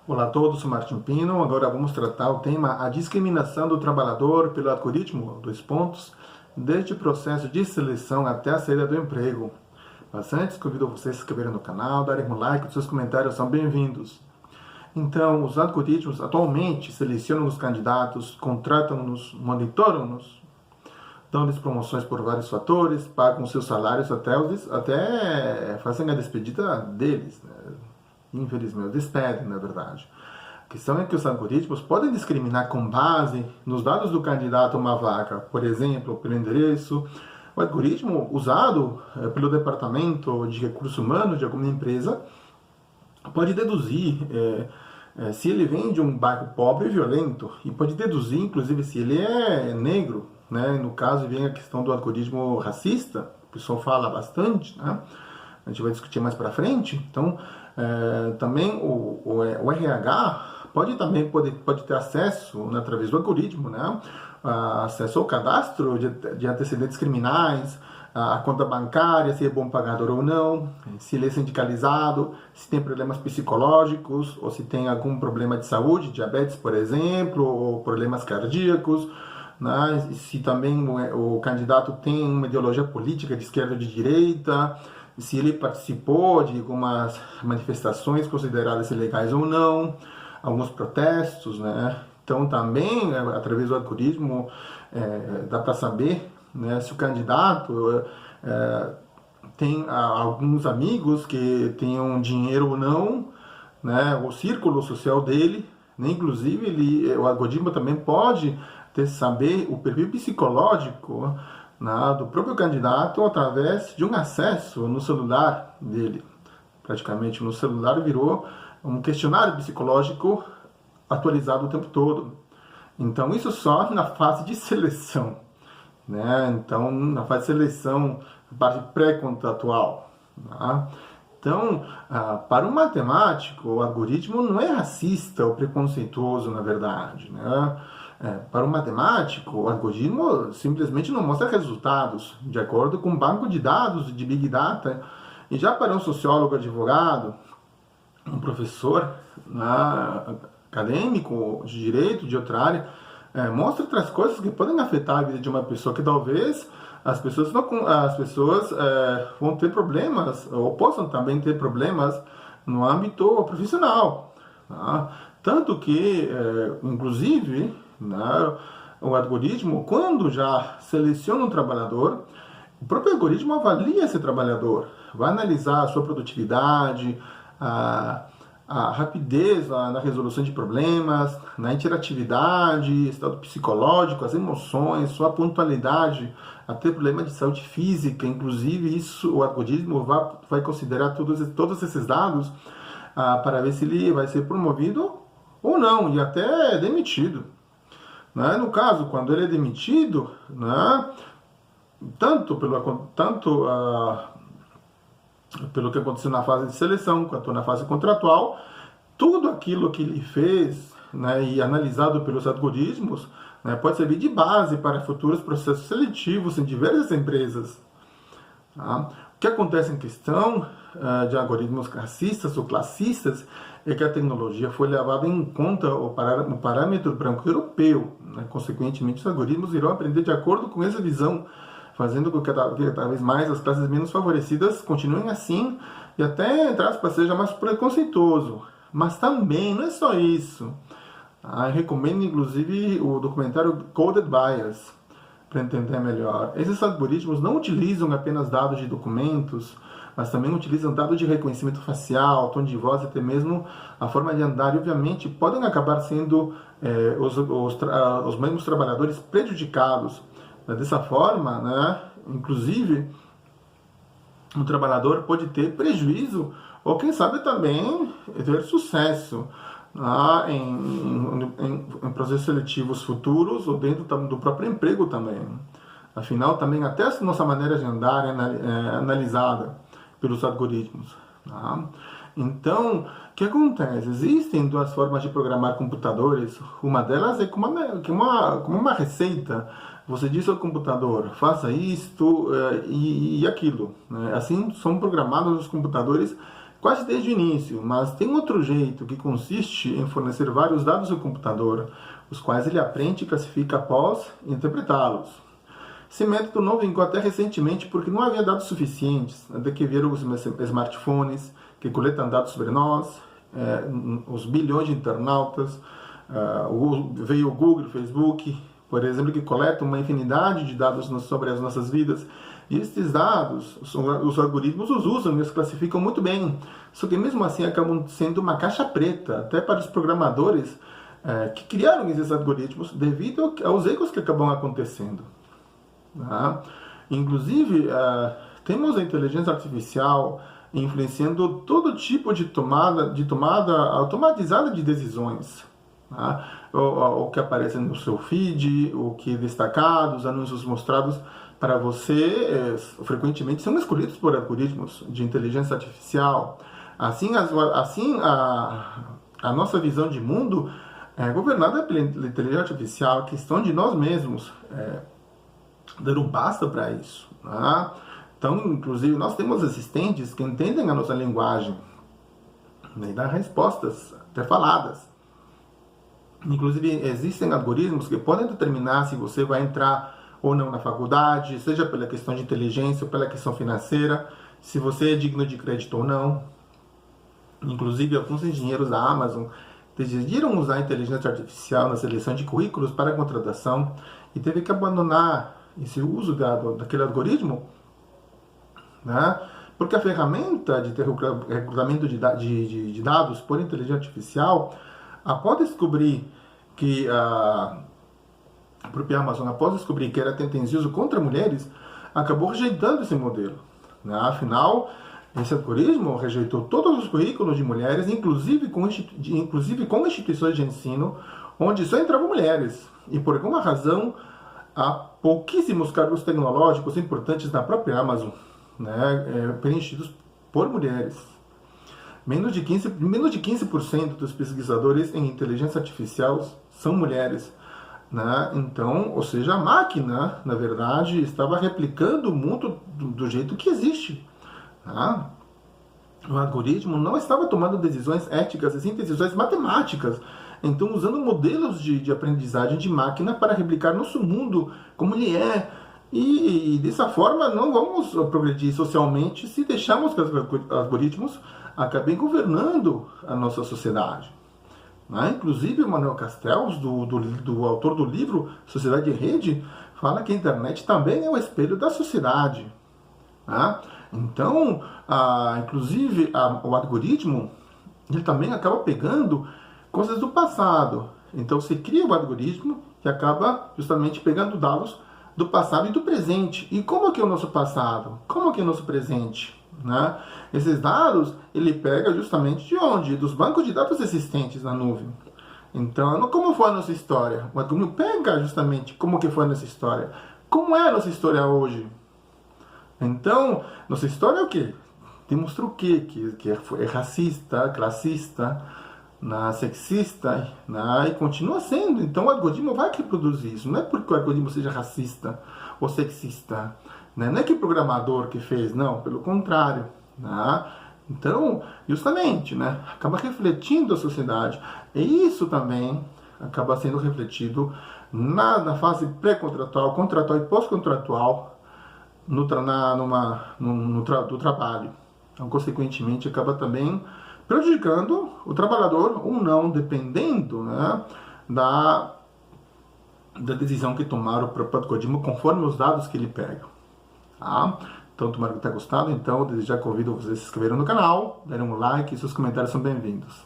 Olá a todos, sou Martin Pino. Agora vamos tratar o tema a discriminação do trabalhador pelo algoritmo, dois pontos, desde o processo de seleção até a saída do emprego. Mas antes, convido vocês a se inscreverem no canal, darem um like, os seus comentários são bem-vindos. Então, os algoritmos atualmente selecionam os candidatos, contratam-nos, monitoram-nos, dão-lhes promoções por vários fatores, pagam seus salários até fazem a despedida deles, né? Infelizmente, despedem, na verdade. A questão é que os algoritmos podem discriminar com base nos dados do candidato a uma vaga, por exemplo, pelo endereço. O algoritmo usado pelo departamento de recursos humanos de alguma empresa pode deduzir se ele vem de um bairro pobre e violento, e pode deduzir, inclusive, se ele é negro, né? No caso, vem a questão do algoritmo racista, o pessoal fala bastante, né? A gente vai discutir mais para frente. Então, também o RH pode ter acesso, né, através do algoritmo, né, acesso ao cadastro de antecedentes criminais, a conta bancária, se é bom pagador ou não, se ele é sindicalizado, se tem problemas psicológicos, ou se tem algum problema de saúde, diabetes, por exemplo, ou problemas cardíacos, né, se também o candidato tem uma ideologia política de esquerda ou de direita, se ele participou de algumas manifestações consideradas ilegais ou não, alguns protestos, né? Então, também, através do algoritmo, dá para saber, né, se o candidato tem alguns amigos que tenham dinheiro ou não, né, o círculo social dele, né? Inclusive, o algoritmo também pode saber o perfil psicológico do próprio candidato através de um acesso no celular dele. Praticamente no celular virou um questionário psicológico atualizado o tempo todo. Então isso só na fase de seleção, né? Então na fase de seleção, parte pré-contratual, né? Então, para um matemático, o algoritmo não é racista ou preconceituoso, na verdade, né? Para um matemático, o algoritmo simplesmente não mostra resultados de acordo com um banco de dados de Big Data. E já para um sociólogo, advogado, um professor, né, acadêmico de direito, de outra área, mostra outras coisas que podem afetar a vida de uma pessoa, que talvez as pessoas vão ter problemas, ou possam também ter problemas no âmbito profissional. Tá? Tanto que, inclusive, o algoritmo, quando já seleciona um trabalhador, o próprio algoritmo avalia esse trabalhador, vai analisar a sua produtividade, a rapidez na resolução de problemas, na interatividade, estado psicológico, as emoções, sua pontualidade, até problema de saúde física. Inclusive, isso o algoritmo vai considerar todos esses dados para ver se ele vai ser promovido ou não, e até demitido. Né? No caso, quando ele é demitido, né, tanto pelo que aconteceu na fase de seleção, quanto na fase contratual, tudo aquilo que ele fez, né, e analisado pelos algoritmos, né, pode servir de base para futuros processos seletivos em diversas empresas. Tá? O que acontece em questão de algoritmos racistas ou classistas é que a tecnologia foi levada em conta o parâmetro branco europeu. Né? Consequentemente, os algoritmos irão aprender de acordo com essa visão, fazendo com que cada vez mais as classes menos favorecidas continuem assim, e até, entre aspas, seja mais preconceituoso. Mas também não é só isso. Eu recomendo, inclusive, o documentário Coded Bias, para entender melhor. Esses algoritmos não utilizam apenas dados de documentos, mas também utilizam dados de reconhecimento facial, tom de voz, até mesmo a forma de andar. E, obviamente, podem acabar sendo os mesmos trabalhadores prejudicados. Dessa forma, né, inclusive, o trabalhador pode ter prejuízo ou, quem sabe, também ter sucesso em processos seletivos futuros ou dentro do próprio emprego também. Afinal, também até a nossa maneira de andar é analisada pelos algoritmos. Tá? Então, o que acontece? Existem duas formas de programar computadores. Uma delas é como uma receita. Você diz ao computador, faça isto e aquilo. Né? Assim são programados os computadores quase desde o início, mas tem outro jeito que consiste em fornecer vários dados ao computador, os quais ele aprende e classifica após interpretá-los. Esse método não vingou até recentemente porque não havia dados suficientes, até que vieram os smartphones que coletam dados sobre nós, os bilhões de internautas, veio o Google, o Facebook, por exemplo, que coletam uma infinidade de dados sobre as nossas vidas. E esses dados, os algoritmos os usam e os classificam muito bem. Só que mesmo assim acabam sendo uma caixa preta, até para os programadores que criaram esses algoritmos, devido aos erros que acabam acontecendo. Tá? Inclusive, temos a inteligência artificial influenciando todo tipo de tomada automatizada de decisões. Tá? O que aparece no seu feed, o que é destacado, os anúncios mostrados para você, frequentemente são escolhidos por algoritmos de inteligência artificial. Assim a nossa visão de mundo é governada pela inteligência artificial, a questão de nós mesmos dar um basta para isso. Tá? Então, inclusive, nós temos assistentes que entendem a nossa linguagem, né, e dão respostas até faladas. Inclusive, existem algoritmos que podem determinar se você vai entrar ou não na faculdade, seja pela questão de inteligência ou pela questão financeira, se você é digno de crédito ou não. Inclusive, alguns engenheiros da Amazon decidiram usar a inteligência artificial na seleção de currículos para a contratação e teve que abandonar esse uso daquele algoritmo, né? Porque a ferramenta de recrutamento de dados por inteligência artificial, após descobrir que a própria Amazon, após descobrir que era tendencioso contra mulheres, acabou rejeitando esse modelo. Né? Afinal, esse algoritmo rejeitou todos os currículos de mulheres, inclusive com instituições de ensino, onde só entravam mulheres. E por alguma razão, há pouquíssimos cargos tecnológicos importantes na própria Amazon, né, preenchidos por mulheres. Menos de 15% dos pesquisadores em inteligência artificial são mulheres. Né? Então, ou seja, a máquina, na verdade, estava replicando o mundo do jeito que existe. Tá? O algoritmo não estava tomando decisões éticas, e sim decisões matemáticas. Então, usando modelos de aprendizagem de máquina para replicar nosso mundo como ele é. E dessa forma, não vamos progredir socialmente se deixarmos que os algoritmos acabem governando a nossa sociedade. Né? Inclusive, o Manuel Castells, do autor do livro Sociedade e Rede, fala que a internet também é o espelho da sociedade. Né? Então, inclusive, o algoritmo ele também acaba pegando coisas do passado. Então, você cria o algoritmo que acaba justamente pegando dados do passado e do presente. E como é que é o nosso passado? Como é que é o nosso presente? Né? Esses dados, ele pega justamente de onde? Dos bancos de dados existentes na nuvem. Então, como foi a nossa história? O algoritmo pega justamente como que foi a nossa história. Como é a nossa história hoje? Então, nossa história é o quê? Demonstra o quê? Que é racista, classista, sexista, e continua sendo. Então, o algoritmo vai reproduzir isso. Não é porque o algoritmo seja racista ou sexista. Né? Não é que o programador que fez, não. Pelo contrário. Né? Então, justamente, né? Acaba refletindo a sociedade. E isso também acaba sendo refletido na fase pré-contratual, contratual e pós-contratual do trabalho. Então, consequentemente, acaba também prejudicando o trabalhador ou não, dependendo, né, da decisão que tomar o próprio algoritmo conforme os dados que ele pega. Tá? Então, tomara que tenha gostado. Então, desde já convido vocês a se inscreverem no canal, darem um like e seus comentários são bem-vindos.